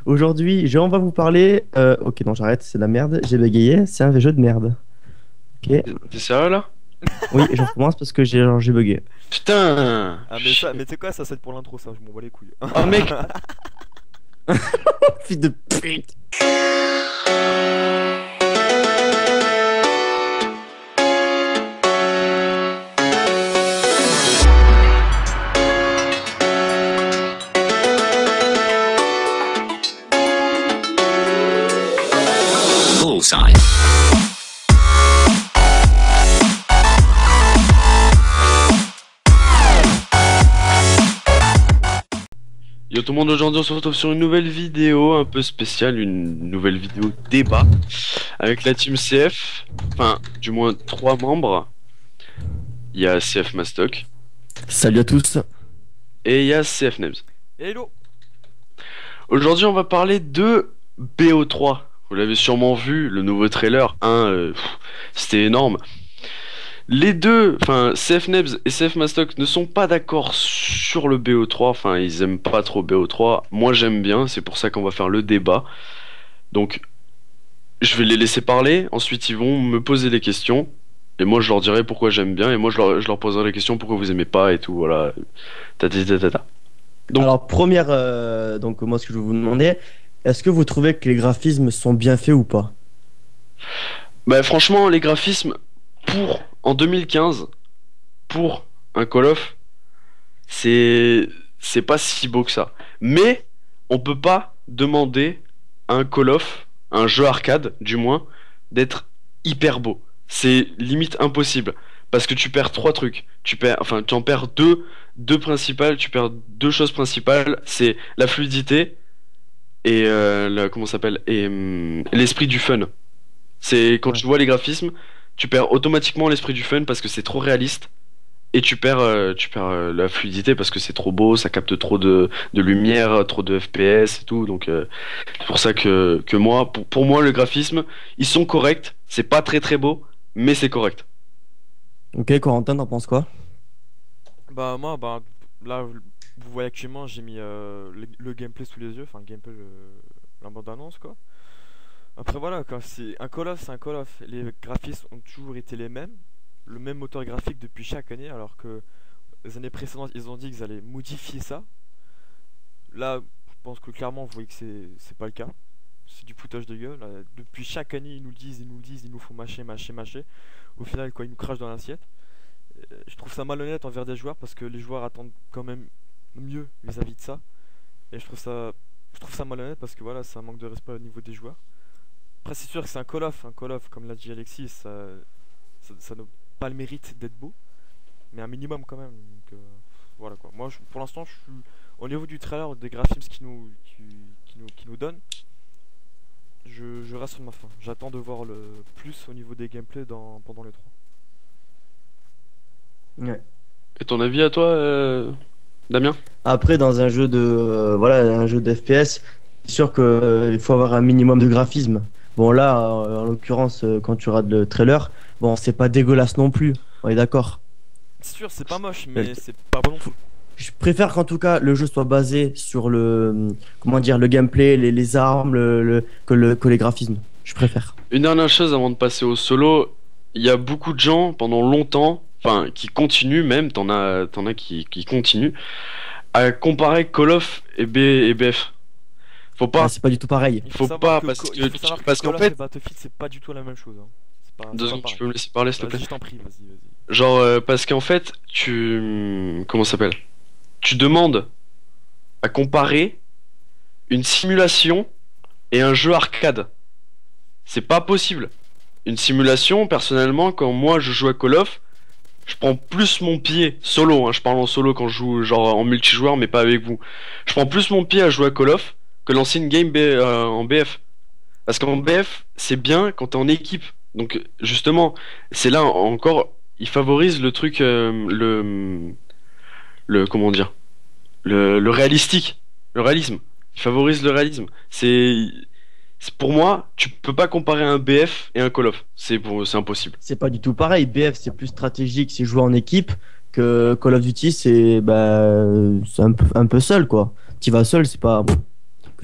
Aujourd'hui, on va vous parler. Ok, non, j'arrête, c'est de la merde. J'ai bégayé, c'est un jeu de merde. Ok. T'es sérieux là? Oui, et je recommence parce que j'ai bugué. Putain! Ah mais ça, mais tu sais quoi, ça c'est pour l'intro ça, je m'en bats les couilles. Oh mec! Fils de pute. Bullseye. Yo tout le monde, aujourd'hui on se retrouve sur une nouvelle vidéo un peu spéciale, une nouvelle vidéo débat avec la team CF, enfin du moins 3 membres. Il y a CF Mastock Salut à tous. et il y a CF Nebs. Hello. Aujourd'hui on va parler de BO3. Vous l'avez sûrement vu, le nouveau trailer, c'était énorme. Les deux, enfin CF Nebs et CF Mastock ne sont pas d'accord sur le BO3, enfin ils aiment pas trop BO3, moi j'aime bien, c'est pour ça qu'on va faire le débat. Donc je vais les laisser parler, ensuite ils vont me poser des questions, et moi je leur dirai pourquoi j'aime bien, et moi je leur poserai les questions pourquoi vous aimez pas et tout, voilà. Tata. Donc Alors, première. Donc, moi, ce que je vais vous demander, est-ce que vous trouvez que les graphismes sont bien faits ou pas? bah franchement les graphismes en 2015, pour un Call of, c'est pas si beau que ça. Mais on peut pas demander à un Call of, à un jeu arcade du moins, d'être hyper beau. C'est limite impossible parce que tu perds trois trucs. Tu en perds deux principales. Tu perds deux choses principales. C'est la fluidité et comment ça s'appelle, et l'esprit du fun. C'est quand Ouais. tu vois les graphismes, tu perds automatiquement l'esprit du fun parce que c'est trop réaliste. Et tu perds la fluidité parce que c'est trop beau, ça capte trop de lumière, trop de FPS et tout. Donc c'est pour ça que moi, pour moi, le graphisme, ils sont corrects. C'est pas très très beau, mais c'est correct. Ok, Corentin, t'en penses quoi? Bah moi, bah là, vous voyez actuellement, j'ai mis le gameplay sous les yeux, enfin le gameplay, la bande annonce quoi. Après voilà, quand c'est un Call of, c'est un Call of. Les graphismes ont toujours été les mêmes, le même moteur graphique depuis chaque année, alors que les années précédentes, ils ont dit qu'ils allaient modifier ça. Là, je pense que clairement, vous voyez que c'est pas le cas. C'est du foutage de gueule. Là, depuis chaque année, ils nous le disent, ils nous le disent, ils nous font mâcher. Au final, quoi, ils nous crachent dans l'assiette. Je trouve ça malhonnête envers des joueurs parce que les joueurs attendent quand même mieux vis-à-vis de ça. Et je trouve ça malhonnête parce que voilà, c'est un manque de respect au niveau des joueurs. Après, c'est sûr que c'est un Call of, comme l'a dit Alexis, ça n'a pas le mérite d'être beau, mais un minimum quand même. Donc, voilà quoi. Moi, pour l'instant, je suis au niveau du trailer, des graphismes qui nous donnent. Je reste sur ma faim. J'attends de voir le plus au niveau des gameplays pendant les 3. Ouais. Et ton avis à toi, Damien? Après, dans un jeu de. Voilà, un jeu de FPS, c'est sûr qu'il faut avoir un minimum de graphisme. Bon, là, en l'occurrence, quand tu regardes le trailer, bon, c'est pas dégueulasse non plus. On est d'accord. C'est sûr, c'est pas moche, mais c'est pas bon non plus. Je préfère qu'en tout cas le jeu soit basé sur comment dire, le gameplay, les armes, que les graphismes. Je préfère. Une dernière chose avant de passer au solo, il y a beaucoup de gens pendant longtemps, enfin qui continuent même, t'en as qui continuent à comparer Call of et BF. Faut Ah, pas, c'est pas du tout pareil. Il faut faut pas savoir que, parce Co- que il faut savoir que parce qu'en Call of et fait, Battlefield, c'est pas du tout la même chose. Hein. deux C'est pas secondes, tu pareil. peux me laisser parler s'il te plaît. Vas-y, je t'en prie, vas-y. Genre parce qu'en fait, comment ça s'appelle? Tu demandes à comparer une simulation et un jeu arcade. C'est pas possible. Une simulation, personnellement, quand moi je joue à Call of, je prends plus mon pied solo, hein, je parle en solo quand je joue genre en multijoueur mais pas avec vous. Je prends plus mon pied à jouer à Call of que l'ancienne game en BF. Parce qu'en BF, c'est bien quand t'es en équipe. Donc justement, c'est là encore, il favorise le truc, le comment dire, le réalistique, le réalisme. Il favorise le réalisme. Pour moi, tu peux pas comparer un BF et un Call of. C'est impossible. C'est pas du tout pareil. BF, c'est plus stratégique, c'est jouer en équipe, que Call of Duty, c'est un peu seul, quoi. Tu vas seul, c'est pas.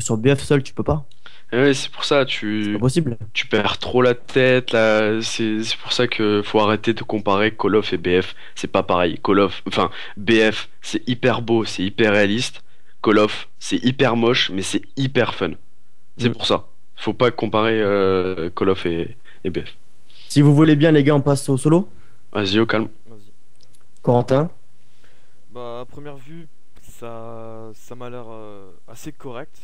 que sur BF seul, tu peux pas. Et ouais, c'est pour ça, C'est pas possible. tu perds trop la tête là. C'est pour ça que faut arrêter de comparer Call of et BF. C'est pas pareil. Enfin, BF, c'est hyper beau, c'est hyper réaliste. Call of, c'est hyper moche, mais c'est hyper fun. C'est Mm. pour ça. Faut pas comparer Call of et BF. Si vous voulez bien, les gars, on passe au solo. Vas-y, au calme. Vas-y. Corentin. Bah, à première vue, ça m'a l'air assez correct.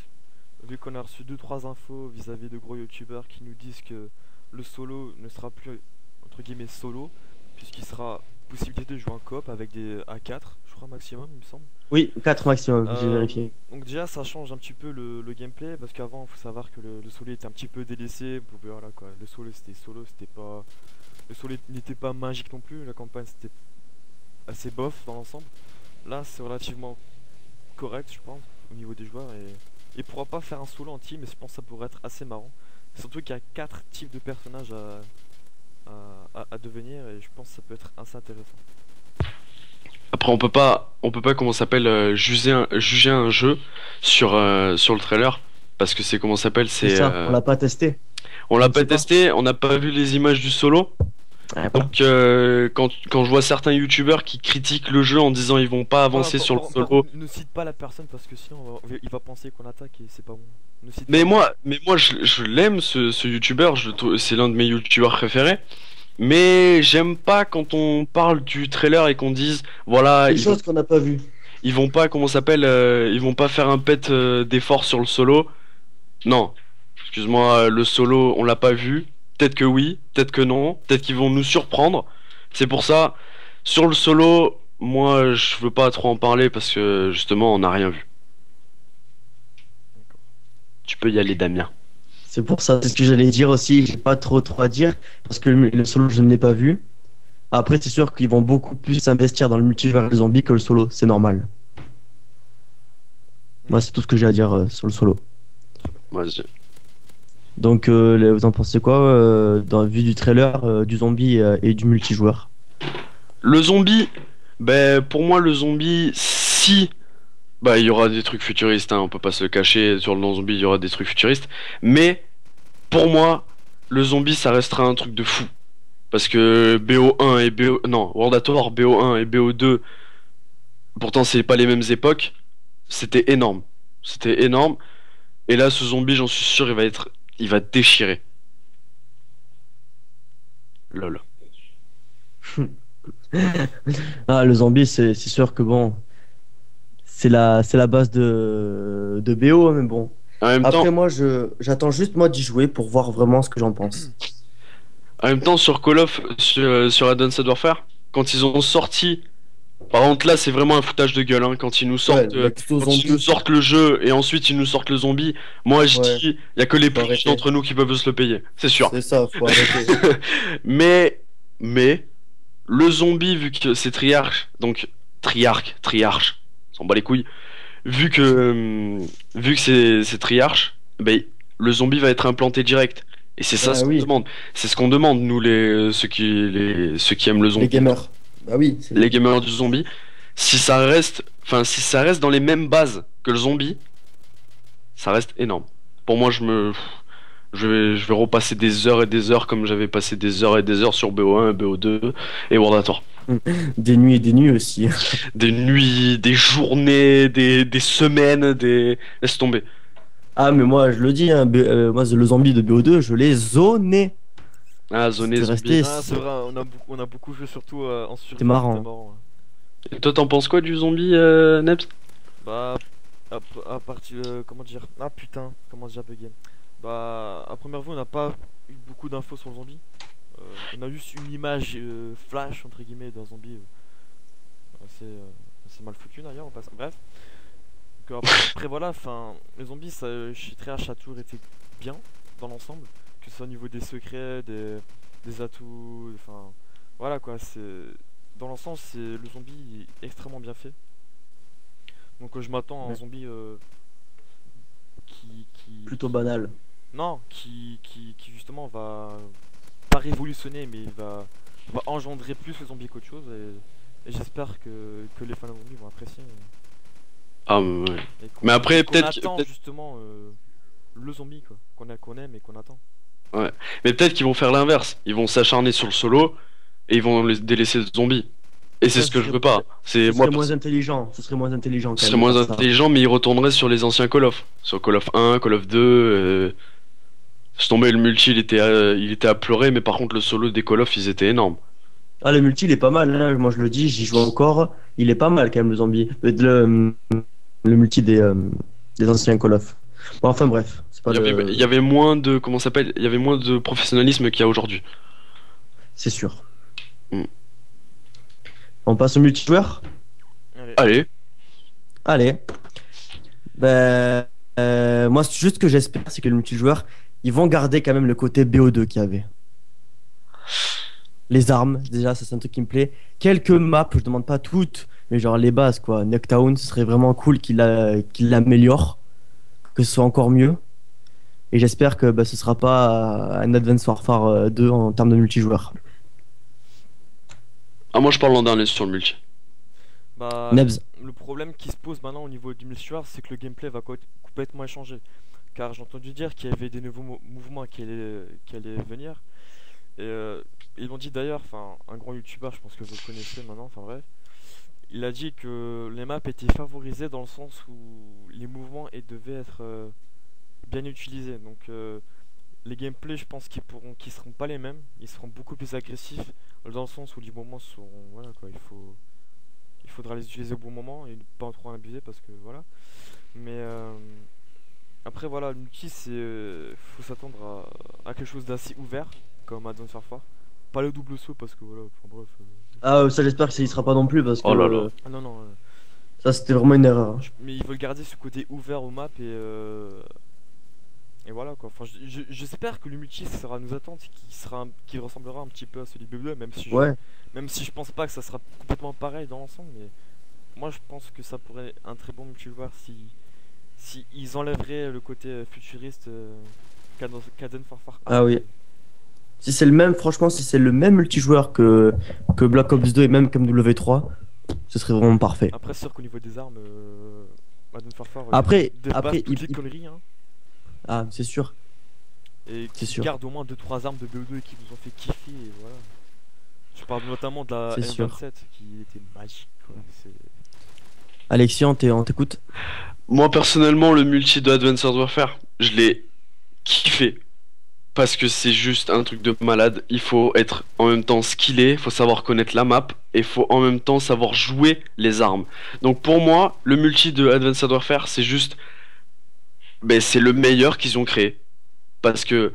Vu qu'on a reçu 2-3 infos vis-à-vis de gros youtubeurs qui nous disent que le solo ne sera plus entre guillemets solo, puisqu'il sera possibilité de jouer en coop avec des A4, je crois maximum, il me semble. Oui, 4 maximum, j'ai Euh, vérifié. donc déjà ça change un petit peu le gameplay parce qu'avant il faut savoir que le solo était un petit peu délaissé. Voilà quoi, le solo c'était pas. Le solo n'était pas magique non plus, la campagne c'était assez bof dans l'ensemble. Là c'est relativement correct je pense au niveau des joueurs et pourra pas faire un solo en team mais je pense que ça pourrait être assez marrant. Surtout qu'il y a 4 types de personnages à devenir et je pense que ça peut être assez intéressant. Après, on peut pas, comment ça s'appelle, juger un jeu sur le trailer, parce que c'est, comment ça s'appelle, C'est ça, on l'a pas testé. on l'a on pas sait pas. testé, on n'a pas vu les images du solo. Ouais, voilà. Donc, quand je vois certains youtubeurs qui critiquent le jeu en disant ils vont pas avancer sur le solo. Ne cite pas la personne parce que sinon il va penser qu'on attaque et c'est pas bon. Ne cite Mais pas. moi, je l'aime ce youtubeur, c'est l'un de mes youtubeurs préférés. Mais j'aime pas quand on parle du trailer et qu'on dise, voilà, Des choses qu'on n'a pas vues. ils vont pas, comment ça s'appelle, ils vont pas faire un pet d'effort sur le solo. Non, excuse-moi, le solo, on l'a pas vu. Peut-être que oui, peut-être que non, peut-être qu'ils vont nous surprendre. C'est pour ça, sur le solo, moi, je veux pas trop en parler parce que justement, on n'a rien vu. Tu peux y aller, Damien. C'est pour ça, c'est ce que j'allais dire aussi. J'ai pas trop à dire parce que le solo, je ne l'ai pas vu. Après, c'est sûr qu'ils vont beaucoup plus s'investir dans le multivers des zombies que le solo, c'est normal. Moi, c'est tout ce que j'ai à dire sur le solo. Vas-y. Donc, vous en pensez quoi dans la vue du trailer, du zombie et du multijoueur? Le zombie, ben pour moi le zombie, si bah il y aura des trucs futuristes, hein, on peut pas se le cacher, sur le non-zombie il y aura des trucs futuristes, mais pour moi le zombie ça restera un truc de fou. Parce que BO1 et BO... Non, World at War, BO1 et BO2, pourtant c'est pas les mêmes époques, c'était énorme. C'était énorme, et là ce zombie j'en suis sûr il va déchirer. Lol. Ah, le zombie, c'est sûr que bon, c'est la base de BO, hein, mais bon. En même Après, temps, moi, j'attends juste moi d'y jouer pour voir vraiment ce que j'en pense. En même temps, sur Call of, sur Advanced Warfare, quand ils ont sorti. Par contre, là, c'est vraiment un foutage de gueule, hein, quand ils nous sortent, Ouais, l'exto quand ils zombie. nous sortent le jeu et ensuite ils nous sortent le zombie. Moi, je Ouais, dis, il y a que les faut plus riches arrêter. d'entre nous qui peuvent se le payer, c'est sûr. C'est ça, faut arrêter. mais, le zombie, vu que c'est triarche, on s'en bat les couilles. Vu que c'est triarche, ben, le zombie va être implanté direct. Et c'est ça Ah ce qu'on oui, demande. C'est ce qu'on demande, nous, ceux qui aiment le les zombie, gamers. Ah oui, les gamers du zombie. Si ça reste dans les mêmes bases que le zombie, ça reste énorme. Pour moi, je vais repasser des heures et des heures comme j'avais passé des heures et des heures sur BO1, BO2 et World at War. des nuits et des nuits aussi. Des nuits, des journées, des semaines, laisse tomber. Ah, mais moi, je le dis, hein, moi, le zombie de BO2, je l'ai zoné. Ah, zoné C'était zombie. resté. Ah, c'est vrai, on a beaucoup joué surtout en survie. C'était marrant. C'était marrant, ouais. Et toi, t'en penses quoi du zombie, Nebs? Bah, à partir. Comment dire? Ah putain, comment j'ai bugué. Bah, à première vue, on n'a pas eu beaucoup d'infos sur le zombie. On a juste une image flash, entre guillemets, d'un zombie assez mal foutu d'ailleurs. Bref. Donc, après, voilà, enfin, le zombie, chez Treyarch a toujours été bien dans l'ensemble. Que ce soit au niveau des secrets, des atouts, enfin. Voilà quoi, c'est. Dans l'ensemble, le zombie est extrêmement bien fait. Donc je m'attends à un Ouais. zombie qui Plutôt banal. non qui justement va pas révolutionner mais va engendrer plus le zombie qu'autre chose et j'espère que les fans de zombie vont apprécier. Ah, ouais. Et Mais après, qu'on peut-être attend justement le zombie quoi, qu'on aime et qu'on attend. ouais. Mais peut-être qu'ils vont faire l'inverse. Ils vont s'acharner sur le solo et ils vont délaisser le zombie. Et c'est Ça, ce que je veux pas. C'est ce moi, serait moins intelligent. Ce serait moins intelligent ce quand serait même de moins faire ça. intelligent, mais ils retourneraient sur les anciens Call of. Sur Call of 1, Call of 2. Je tombais le multi, il était à pleurer, mais par contre le solo des Call of, ils étaient énormes. Ah, le multi, il est pas mal, hein. Moi, je le dis, j'y joue encore. Il est pas mal quand même, le zombie. Le multi des anciens Call of. Bon, enfin, bref. C'est pas Il y avait moins de, comment ça s'appelle? Il y avait moins de professionnalisme qu'il y a aujourd'hui. C'est sûr. Mm. On passe au multijoueur? Allez. Allez, Allez. Ben, moi, c'est juste ce que j'espère, c'est que le multijoueur, ils vont garder quand même le côté BO2 qu'il y avait. Les armes, déjà, ça c'est un truc qui me plaît. Quelques maps, je demande pas toutes, mais genre les bases, quoi. Nuketown, ce serait vraiment cool qu'il l'améliore, que ce soit encore mieux. Et j'espère que bah, ce sera pas un Advanced Warfare 2 en termes de multijoueur. ah moi je parle l'an dernier sur le multi. Bah, Nebs. le problème qui se pose maintenant au niveau du multijoueur, c'est que le gameplay va complètement changer. Car j'ai entendu dire qu'il y avait des nouveaux mouvements qui allaient venir. Et ils l'ont dit d'ailleurs, enfin, un grand youtubeur, je pense que vous le connaissez maintenant, enfin bref. Il a dit que les maps étaient favorisées dans le sens où les mouvements devaient être bien utilisés. Donc les gameplays, je pense qu'ils seront pas les mêmes. Ils seront beaucoup plus agressifs dans le sens où les mouvements seront, voilà quoi, il faudra les utiliser au bon moment et ne pas en trop en abuser parce que voilà. Mais après voilà, le multi faut s'attendre à quelque chose d'assez ouvert comme Advanced Warfare. Pas le double saut parce que voilà, enfin bref. Ah, ça j'espère que ça y sera pas non plus parce que Oh là là. Ah non non. Ça c'était vraiment une erreur. Mais ils veulent garder ce côté ouvert aux maps et voilà quoi. Enfin, j'espère que le multi ça sera à nos attentes, qui ressemblera un petit peu à celui de BO2, Ouais. même si je pense pas que ça sera complètement pareil dans l'ensemble, mais moi je pense que ça pourrait être un très bon multijoueur si ils enlèveraient le côté futuriste qu'Advanced Warfare a. Ah oui. Si c'est le même, franchement, si c'est le même multijoueur que Black Ops 2 et même comme W3, ce serait vraiment parfait. Après c'est sûr qu'au niveau des armes, Advanced Warfare Après, dépasse toutes les il- conneries hein, Ah, c'est sûr. et C'est qui sûr. gardent au moins 2-3 armes de BO2 qui nous ont fait kiffer et voilà. Je parle notamment de la C'est sûr. M27 qui était magique quoi. Alexis, on t'écoute? Moi personnellement le multi de Advanced Warfare, je l'ai kiffé. Parce que c'est juste un truc de malade. Il faut être en même temps skillé, il faut savoir connaître la map, et il faut en même temps savoir jouer les armes. Donc pour moi, le multi de Advanced Warfare, c'est juste... Ben, c'est le meilleur qu'ils ont créé. Parce que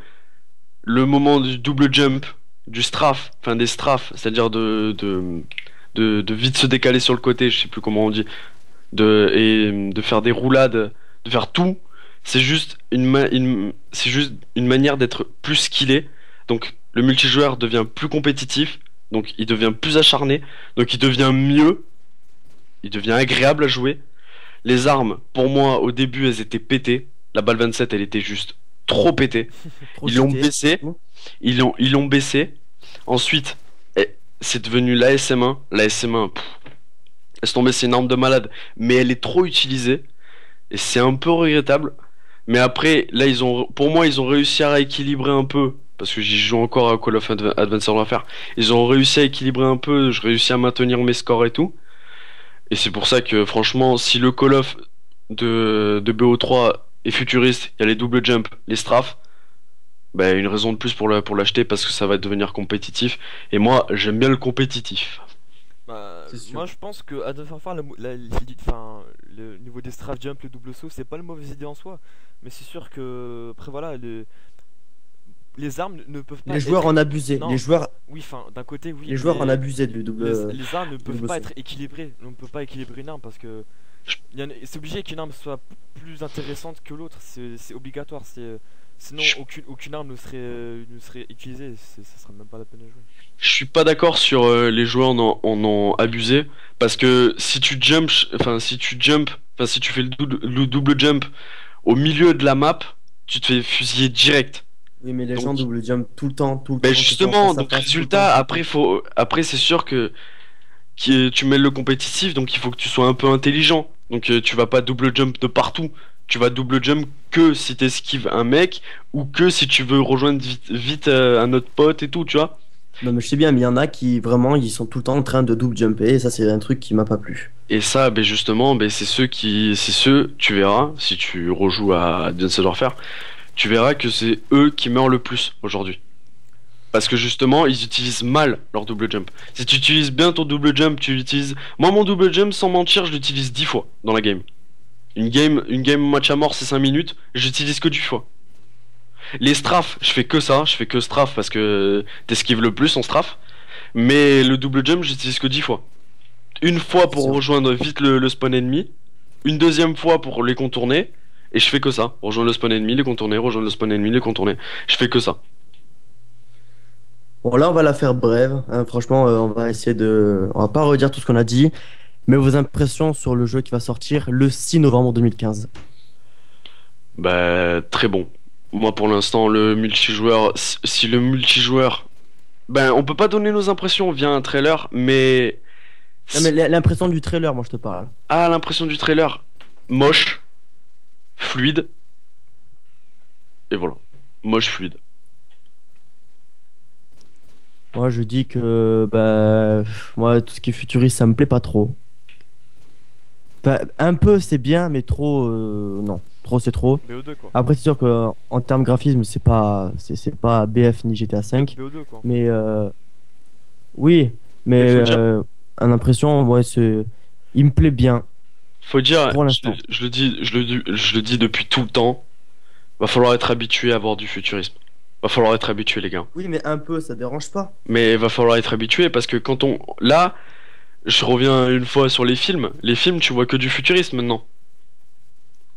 le moment du double jump, du strafe, enfin des strafes, c'est-à-dire de vite se décaler sur le côté, je sais plus comment on dit, et de faire des roulades, de faire tout, c'est juste c'est juste une manière d'être plus skillé. Donc le multijoueur devient plus compétitif, donc il devient plus acharné, donc il devient mieux, il devient agréable à jouer. Les armes, pour moi, au début, elles étaient pétées. La balle 27, elle était juste trop pétée. Trop Ils l'ont cheaté. baissé. Ils l'ont baissé. Ensuite, c'est devenu l'ASM1. L'ASM1, laisse tomber, c'est une arme de malade. Mais elle est trop utilisée. Et c'est un peu regrettable. Mais après, là, pour moi, ils ont réussi à équilibrer un peu. Parce que j'y joue encore à Call of Advanced Warfare. Ils ont réussi à équilibrer un peu. Je réussis à maintenir mes scores et tout. Et c'est pour ça que, franchement, si le Call of de BO3 est futuriste, il y a les double jump, les strafes, bah, une raison de plus pour l'acheter parce que ça va devenir compétitif. Et moi, j'aime bien le compétitif. Bah, C'est sûr. moi je pense que Advanced Warfare, le niveau des strafe jump, le double saut, c'est pas une mauvaise idée en soi. Mais c'est sûr que, après voilà, les armes ne peuvent pas Les joueurs être... en abusaient. Non. Les joueurs, Oui, enfin, d'un côté, oui. les joueurs mais en abusaient du double. les armes ne peuvent double pas saut. être équilibrées. On ne peut pas équilibrer une arme parce que c'est obligé qu'une arme soit plus intéressante que l'autre. C'est obligatoire. Sinon, Je- aucune arme ne serait utilisée. Ça serait même pas la peine de jouer. Je suis pas d'accord sur les joueurs en ont abusé parce que si tu si tu fais le double jump au milieu de la map, tu te fais fusiller direct. Oui, mais les Donc- gens double jump tout le temps, tout le Ben temps. justement, que ce soit face à donc face, tout le résultat, temps. après c'est sûr que tu mêles le compétitif, donc il faut que tu sois un peu intelligent. Donc tu vas pas double jump de partout. Tu vas double jump que si t'esquives un mec ou que si tu veux rejoindre vite un autre pote et tout, tu vois. Non, mais je sais bien, mais il y en a qui vraiment, ils sont tout le temps en train de double jumper, et ça, c'est un truc qui m'a pas plu. Et ça, ben justement, ben c'est ceux, tu verras, si tu rejoues à Advanced Warfare, tu verras que c'est eux qui meurent le plus aujourd'hui. Parce que justement, ils utilisent mal leur double jump. Si tu utilises bien ton double jump, tu l'utilises. Moi, mon double jump, sans mentir, je l'utilise 10 fois dans la game. Une game match à mort, c'est 5 minutes, j'utilise que 10 fois. Les strafes, je fais que ça, je fais que strafe parce que t'esquives le plus en strafe. Mais le double jump, j'utilise que 10 fois. Une fois pour rejoindre vite le spawn ennemi, une deuxième fois pour les contourner, et je fais que ça. Rejoindre le spawn ennemi, les contourner, rejoindre le spawn ennemi, les contourner. Je fais que ça. Bon, là, on va la faire brève, hein. Franchement, on va essayer de. On va pas redire tout ce qu'on a dit, mais vos impressions sur le jeu qui va sortir le 6 novembre 2015. Bah, très bon. Moi, pour l'instant, le multijoueur, si le multijoueur, ben, on peut pas donner nos impressions via un trailer, mais Non, mais l'impression du trailer, moi, je te parle. ah, l'impression du trailer, moche, fluide, et voilà, moche, fluide. Moi, je dis que, bah, moi, tout ce qui est futuriste, ça me plaît pas trop. Enfin, un peu, c'est bien, mais trop, non. Trop, c'est trop. BO2 quoi. Après, c'est sûr que en termes graphisme, c'est pas BF ni GTA 5, BO2 quoi. mais oui, mais Mais faut dire- en impression, ouais, il me plaît bien Faut dire, pour l'instant. je le dis depuis tout le temps, va falloir être habitué à avoir du futurisme. Va falloir être habitué, les gars. Oui, mais un peu, ça dérange pas. Mais va falloir être habitué parce que quand on, là, je reviens une fois sur les films. Les films, tu vois que du futurisme maintenant.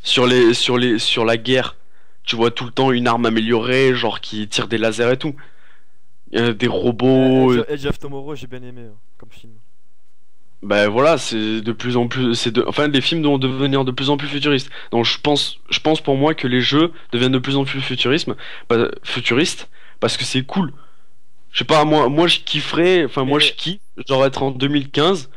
Sur la guerre, tu vois tout le temps une arme améliorée, genre qui tire des lasers et tout. Des robots. Edge of Tomorrow, j'ai bien aimé comme film. Ben voilà, c'est de plus en plus, enfin les films vont devenir de plus en plus futuristes. Donc je pense pour moi que les jeux deviennent de plus en plus futuristes parce que c'est cool. Je sais pas, moi je kifferais, enfin moi Mais- je kiffe, genre être en 2015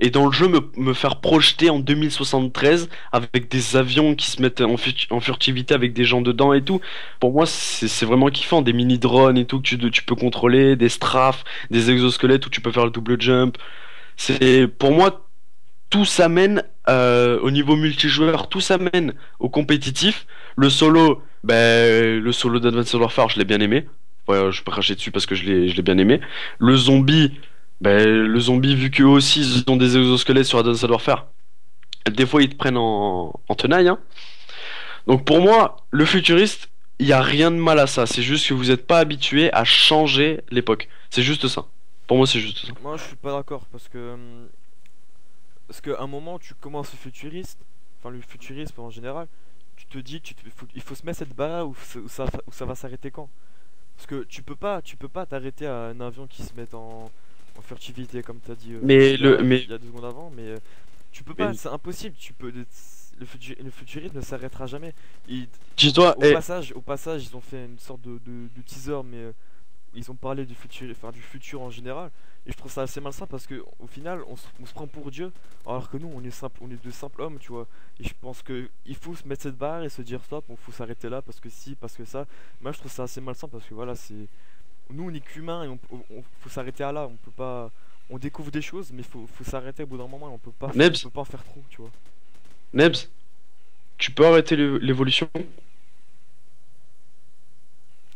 et dans le jeu me faire projeter en 2073 avec des avions qui se mettent en furtivité avec des gens dedans et tout. Pour moi c'est vraiment kiffant, des mini drones et tout que tu peux contrôler, des strafes, des exosquelettes où tu peux faire le double jump. C'est pour moi tout s'amène au niveau multijoueur, tout s'amène au compétitif. Le solo d'Advanced Warfare, je l'ai bien aimé. Ouais, je peux cracher dessus parce que je l'ai bien aimé. Le zombie vu qu'eux aussi ils ont des exosquelettes sur Advanced Warfare, des fois ils te prennent en tenaille, hein. Donc pour moi, le futuriste, il y a rien de mal à ça. C'est juste que vous n'êtes pas habitué à changer l'époque. C'est juste ça. Pour moi, c'est juste ça. Moi je suis pas d'accord parce qu'à un moment tu commences le futuriste, enfin le futurisme en général, tu te dis il faut se mettre cette barre où ça va s'arrêter quand? Parce que tu peux pas t'arrêter à un avion qui se met en furtivité comme t'as dit il y a 2 secondes avant, mais tu peux pas, Mais- c'est impossible, le futurisme ne s'arrêtera jamais. Dis-toi, Au passage, ils ont fait une sorte de teaser, mais ils ont parlé du futur en général. Et je trouve ça assez malsain parce que au final, on se prend pour Dieu, alors que nous, on est de simples hommes, tu vois. Et je pense que il faut se mettre cette barre et se dire stop, on faut s'arrêter là parce que si, parce que ça. Moi, je trouve ça assez malsain parce que voilà, nous, on est qu'humains et faut s'arrêter à là. On peut pas, on découvre des choses, mais faut s'arrêter au bout d'un moment. Et Nebs. on peut pas en faire trop, tu vois. Nebs, tu peux arrêter l'évolution?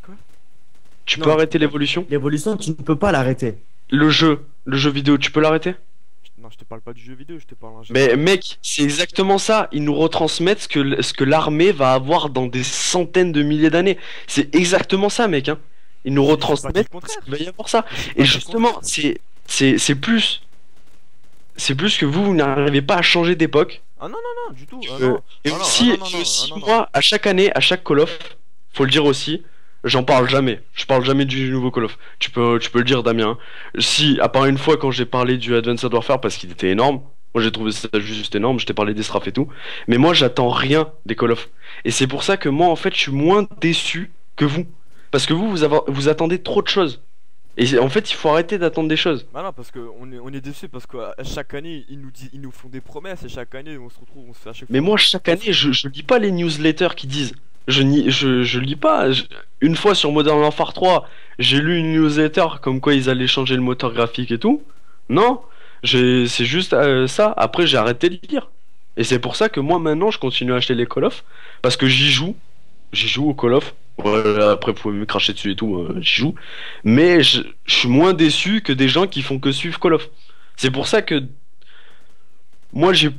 Quoi? Tu Non. peux arrêter l'évolution? L'évolution, tu ne peux pas l'arrêter. Le jeu vidéo, tu peux l'arrêter? Non, je te parle pas du jeu vidéo, je te parle en Mais général. mec, c'est exactement ça. Ils nous retransmettent ce que l'armée va avoir dans des centaines de milliers d'années. C'est exactement ça, mec, hein. Ils nous J'ai pas dit retransmettent le contraire. qu'il va y avoir ça. C'est pas Et le justement, contraire. c'est plus. C'est plus que vous n'arrivez pas à changer d'époque. Ah non, non, non, du tout. Ah Euh, non. et Ah non, aussi, ah non, non, non, ah non, non. moi, à chaque année, à chaque Call of, faut le dire aussi, j'en parle jamais. Je parle jamais du nouveau Call of. Tu peux le dire, Damien. Si, à part une fois quand j'ai parlé du Advanced Warfare parce qu'il était énorme, moi j'ai trouvé ça juste énorme, je t'ai parlé des strafes et tout. Mais moi, j'attends rien des Call of. Et c'est pour ça que moi, en fait, je suis moins déçu que vous. Parce que vous attendez trop de choses. Et en fait, il faut arrêter d'attendre des choses. Bah non, parce que on est déçus parce que chaque année ils nous font des promesses et chaque année on se retrouve, on se fait à chaque Mais fois. moi, chaque année, je lis pas les newsletters qui disent. Je lis pas. Une fois sur Modern Warfare 3, j'ai lu une newsletter comme quoi ils allaient changer le moteur graphique et tout. Non, c'est juste ça. Après, j'ai arrêté de lire. Et c'est pour ça que moi, maintenant, je continue à acheter les Call of. Parce que j'y joue. J'y joue au Call of. Ouais, après, vous pouvez me cracher dessus et tout, j'y joue. Mais je suis moins déçu que des gens qui font que suivre Call of. C'est pour ça que moi, j'ai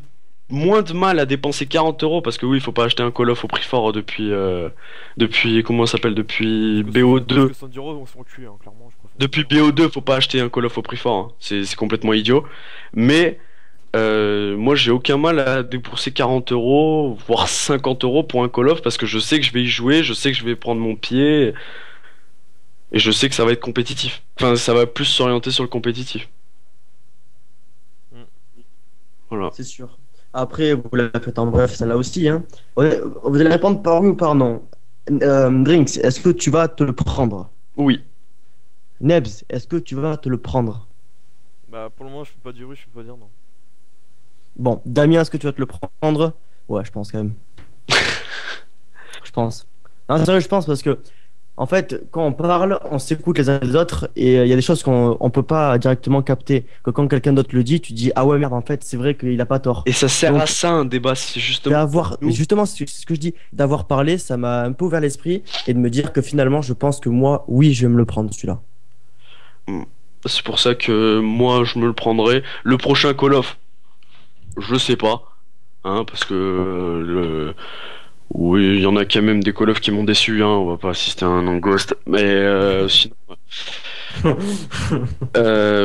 moins de mal à dépenser 40 euros parce que oui, il faut pas acheter un Call of au prix fort depuis comment ça s'appelle, depuis BO2. Parce que 110 € on se fait enculer, hein, clairement, je préfère. Depuis BO2, faut pas acheter un Call of au prix fort, hein. C'est complètement idiot. Mais moi, j'ai aucun mal à débourser 40 euros, voire 50 euros pour un Call of parce que je sais que je vais y jouer, je sais que je vais prendre mon pied et je sais que ça va être compétitif. Enfin, ça va plus s'orienter sur le compétitif. Voilà. C'est sûr. Après, vous l'avez fait en bref, celle-là aussi. Hein. Vous allez répondre par oui ou par non. Drinks, est-ce que tu vas te le prendre? Oui. Nebs, est-ce que tu vas te le prendre? Bah pour le moment je peux pas dire oui, je peux pas dire non. Bon, Damien, est-ce que tu vas te le prendre? Ouais, je pense quand même. Je pense. Non, sérieux, je pense parce que, en fait, quand on parle, on s'écoute les uns les autres et il y a des choses qu'on peut pas directement capter. Que quand quelqu'un d'autre le dit, tu dis ah ouais, merde, en fait, c'est vrai qu'il a pas tort. Et ça sert Donc, à ça un débat, c'est justement. Justement, c'est ce que je dis, d'avoir parlé, ça m'a un peu ouvert l'esprit et de me dire que finalement, je pense que moi, oui, je vais me le prendre celui-là. C'est pour ça que moi je me le prendrai. Le prochain Call of, je sais pas, hein, parce que oui, il y en a quand même des Call of qui m'ont déçu, hein. On va pas assister à un en Ghost, mais sinon,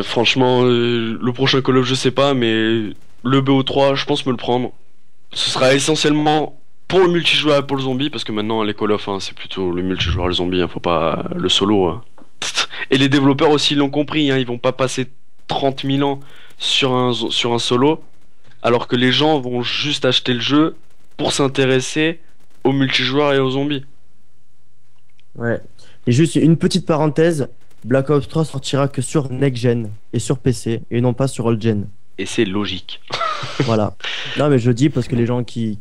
franchement, le prochain Call of, je sais pas, mais le BO3, je pense me le prendre. Ce sera essentiellement pour le multijoueur et pour le zombie, parce que maintenant les Call of, hein, c'est plutôt le multijoueur et le zombie, hein, faut pas le solo. Hein. Et les développeurs aussi l'ont compris, hein, ils vont pas passer 30 000 ans sur un solo, alors que les gens vont juste acheter le jeu pour s'intéresser aux multijoueurs et aux zombies. Ouais. Et juste une petite parenthèse, Black Ops 3 sortira que sur Next Gen et sur PC et non pas sur Old Gen. Et c'est logique. Voilà. Non mais je le dis parce que les gens qui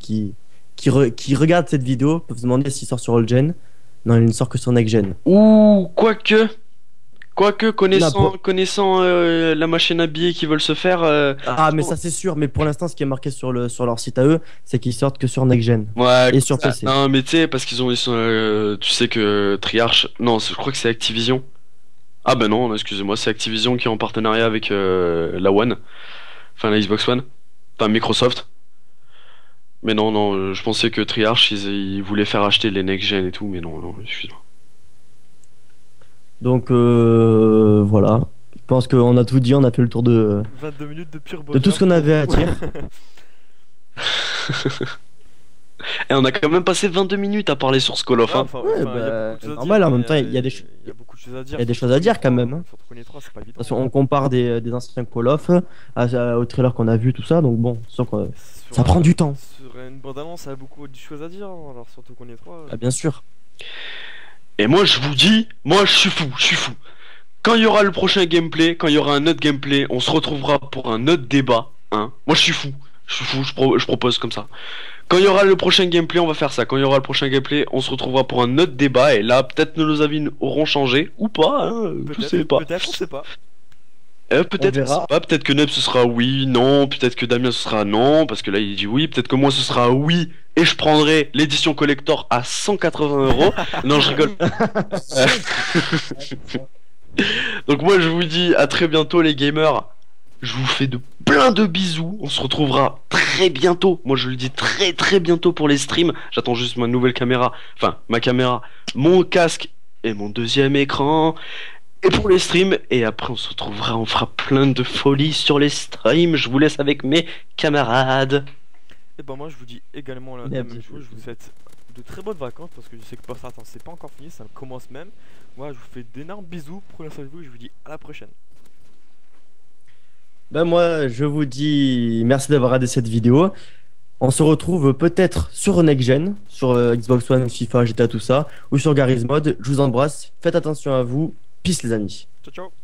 regardent cette vidéo peuvent se demander s'il sort sur Old Gen. Non, il ne sort que sur Next Gen. Ou quoique, connaissant la machine à billets qu'ils veulent se faire. Ah mais ça c'est sûr, mais pour l'instant ce qui est marqué sur leur site à eux, c'est qu'ils sortent que sur Next Gen Ouais. et sur PC. Non mais tu sais parce ils sont, tu sais que Treyarch, non, je crois que c'est Activision. Ah bah non, excusez-moi, c'est Activision qui est en partenariat avec la One, enfin la Xbox One, enfin Microsoft. Mais non, je pensais que Treyarch ils voulaient faire acheter les next gen et tout, mais non, excuse-moi. Donc voilà. Je pense qu'on a tout dit, on a fait le tour de 22 minutes de pure tout ce qu'on avait à dire. Et on a quand même passé 22 minutes à parler sur ce Call of. Hein. Ouais, bah, normal, en même temps, il y a beaucoup de choses à dire. Il y a des choses à dire quand même. Hein. Surtout qu'on est trois, c'est pas évident. Parce qu'on compare des anciens Call of au trailer qu'on a vu, tout ça, donc bon, ça prend du temps. Sur une bande-annonce, ça a beaucoup de choses à dire, hein, alors surtout qu'on est trois. Ah, bien sûr. Et moi je vous dis, moi je suis fou. Quand il y aura le prochain gameplay, quand il y aura un autre gameplay, on se retrouvera pour un autre débat. Hein. Moi je suis fou, je propose comme ça. Quand il y aura le prochain gameplay, on va faire ça. Quand il y aura le prochain gameplay, on se retrouvera pour un autre débat. Et là, peut-être nos avis auront changé ou pas. Hein, je sais pas. Peut-être, on sait pas. Peut-être, on sait pas. Peut-être que Neb ce sera oui, non. Peut-être que Damien ce sera non, parce que là il dit oui. Peut-être que moi ce sera oui. Et je prendrai l'édition collector à 180 €. Non, je rigole. Donc moi je vous dis à très bientôt les gamers. Je vous fais plein de bisous. On se retrouvera très bientôt. Moi je le dis très bientôt pour les streams. J'attends juste ma nouvelle caméra. Enfin ma caméra, mon casque et mon deuxième écran. Et pour les streams. Et après on se retrouvera. On fera plein de folies sur les streams. Je vous laisse avec mes camarades. Et ben moi je vous dis également la même chose. Je vous souhaite de très bonnes vacances. Parce que je sais que pour certains c'est pas encore fini. Ça commence même. Moi je vous fais d'énormes bisous. Prenez soin de vous et je vous dis à la prochaine. Ben moi, je vous dis merci d'avoir regardé cette vidéo. On se retrouve peut-être sur Next Gen, sur Xbox One, FIFA, GTA, tout ça, ou sur Garry's Mod. Je vous embrasse, faites attention à vous. Peace les amis. Ciao ciao.